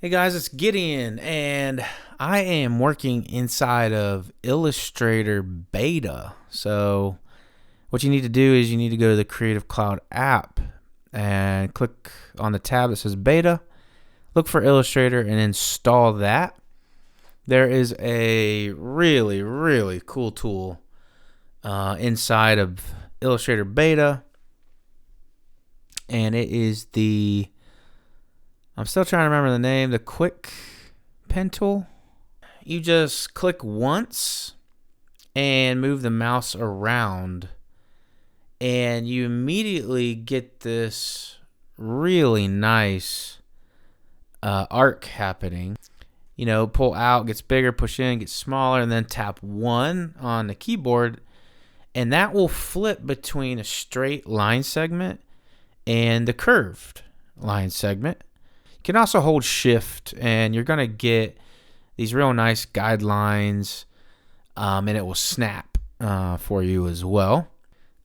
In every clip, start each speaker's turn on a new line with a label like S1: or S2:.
S1: Hey guys, it's Gideon, and I am working inside of Illustrator Beta. So, what you need to do is you need to go to the Creative Cloud app and click on the tab that says Beta, look for Illustrator, and install that. There is a really cool tool inside of Illustrator Beta, and it is I'm still trying to remember the name, the Quick Pen tool. You just click once and move the mouse around, and you immediately get this really nice arc happening. You know, pull out, gets bigger, push in, gets smaller, and then tap 1 on the keyboard, and that will flip between a straight line segment and the curved line segment. You can also hold shift, and you're going to get these real nice guidelines, and it will snap for you as well.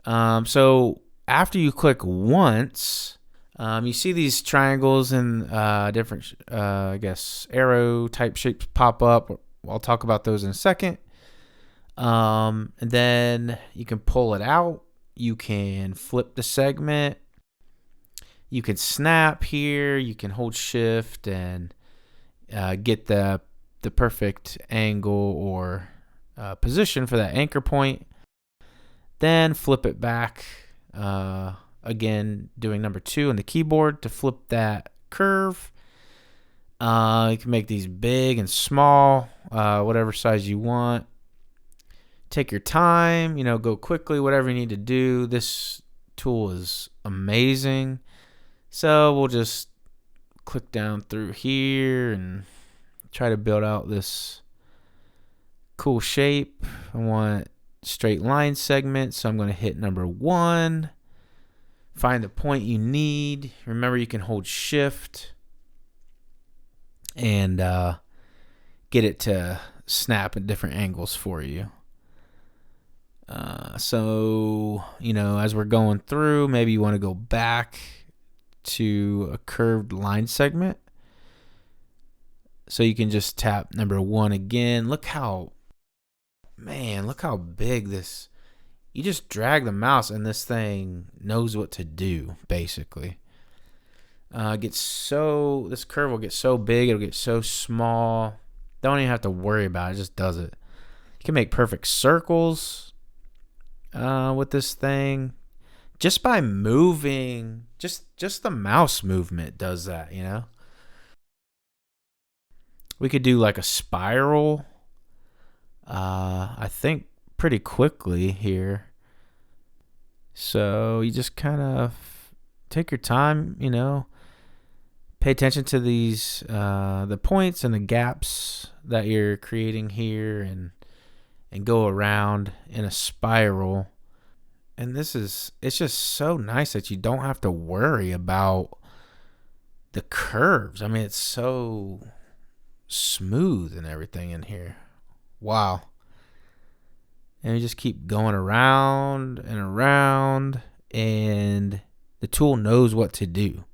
S1: So after you click once, you see these triangles and different, I guess, arrow type shapes pop up. I'll talk about those in a second. And then you can pull it out. You can flip the segment. You can snap here. You can hold shift and get the perfect angle or position for that anchor point. Then flip it back, again doing number 2 on the keyboard to flip that curve. You can make these big and small, whatever size you want. Take your time, go quickly, whatever you need to do. This tool is amazing. So we'll just click down through here and try to build out this cool shape. I want straight line segment, so I'm going to hit number 1. Find the point you need. Remember, you can hold shift and get it to snap at different angles for you. So, as we're going through, maybe you want to go back to a curved line segment. So you can just tap number 1 again. Look how big this. You just drag the mouse and this thing knows what to do, basically. This curve will get so big, it'll get so small. Don't even have to worry about it, just does it. You can make perfect circles with this thing. Just by moving, just the mouse movement does that, We could do like a spiral, I think pretty quickly here. So you just kind of take your time, pay attention to these, the points and the gaps that you're creating here, and go around in a spiral. And it's just so nice that you don't have to worry about the curves. I mean, it's so smooth and everything in here. Wow. And you just keep going around and around, and the tool knows what to do.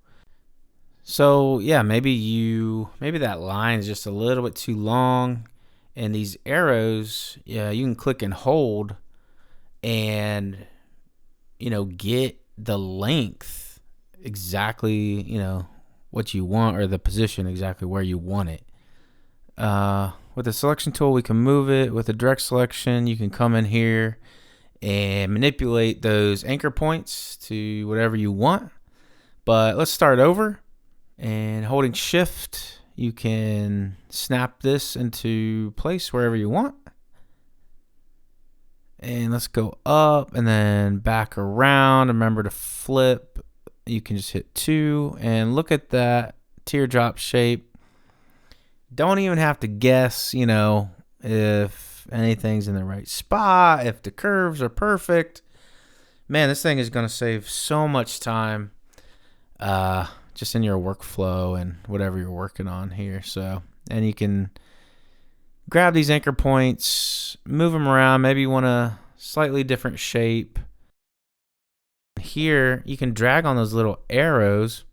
S1: So yeah, maybe that line is just a little bit too long, and these arrows, yeah, you can click and hold and get the length exactly, what you want, or the position exactly where you want it. With the selection tool, we can move it. With the direct selection, you can come in here and manipulate those anchor points to whatever you want. But let's start over. And holding shift, you can snap this into place wherever you want. And let's go up and then back around. Remember to flip. You can just hit 2 and look at that teardrop shape. Don't even have to guess, if anything's in the right spot, if the curves are perfect. Man, this thing is going to save so much time just in your workflow and whatever you're working on here. So, and you can grab these anchor points, move them around. Maybe you want a slightly different shape. Here, you can drag on those little arrows,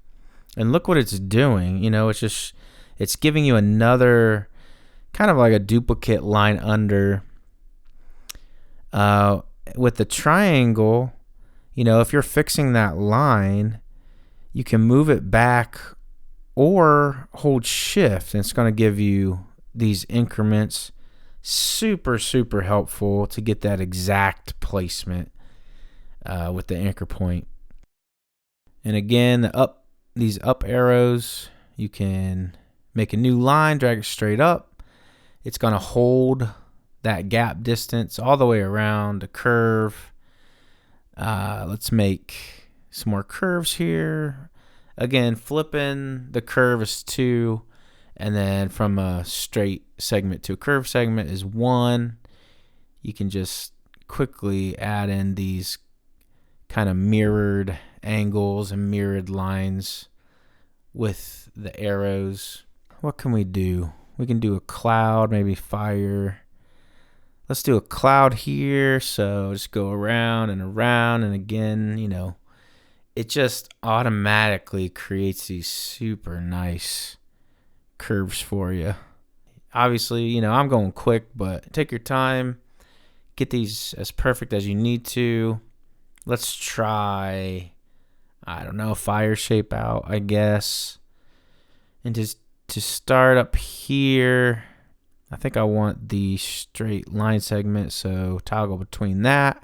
S1: and look what it's doing. It's just it's giving you another kind of like a duplicate line under. With the triangle, if you're fixing that line, you can move it back or hold shift, and it's going to give you these increments. Super, super helpful to get that exact placement with the anchor point. And again, these up arrows, you can make a new line, drag it straight up. It's going to hold that gap distance all the way around the curve. Let's make some more curves here. Again, flipping the curve is 2, and then from a straight segment to a curved segment is 1. You can just quickly add in these kind of mirrored angles and mirrored lines with the arrows. What can we do? We can do a cloud, maybe fire. Let's do a cloud here. So just go around and around, and again, it just automatically creates these super nice curves for you. Obviously, I'm going quick, but take your time. Get these as perfect as you need to. Let's try, I don't know, fire shape out, I guess. And just to start up here, I think I want the straight line segment, so toggle between that.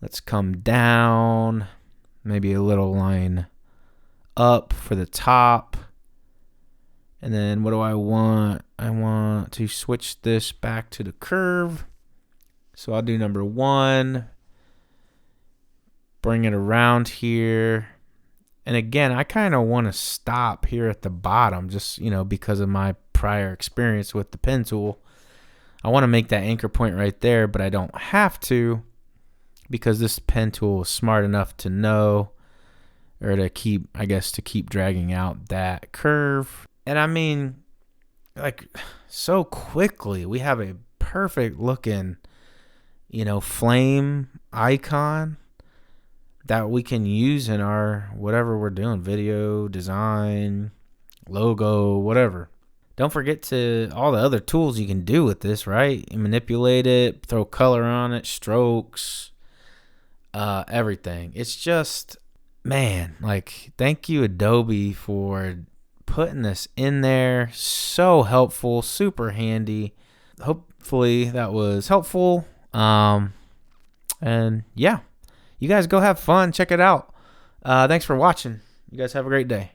S1: Let's come down, maybe a little line up for the top. And then what do I want? I want to switch this back to the curve. So I'll do number 1. Bring it around here. And again, I kind of want to stop here at the bottom just, because of my prior experience with the pen tool. I want to make that anchor point right there, but I don't have to because this pen tool is smart enough to know, or to keep dragging out that curve. And I mean, so quickly we have a perfect looking, flame icon that we can use in our whatever we're doing, video, design, logo, whatever. Don't forget to all the other tools you can do with this, right? You manipulate it, throw color on it, strokes, everything. It's just, man, thank you, Adobe, for putting this in there. So helpful, super handy. Hopefully that was helpful. And yeah, you guys go have fun. Check it out. Thanks for watching. You guys have a great day.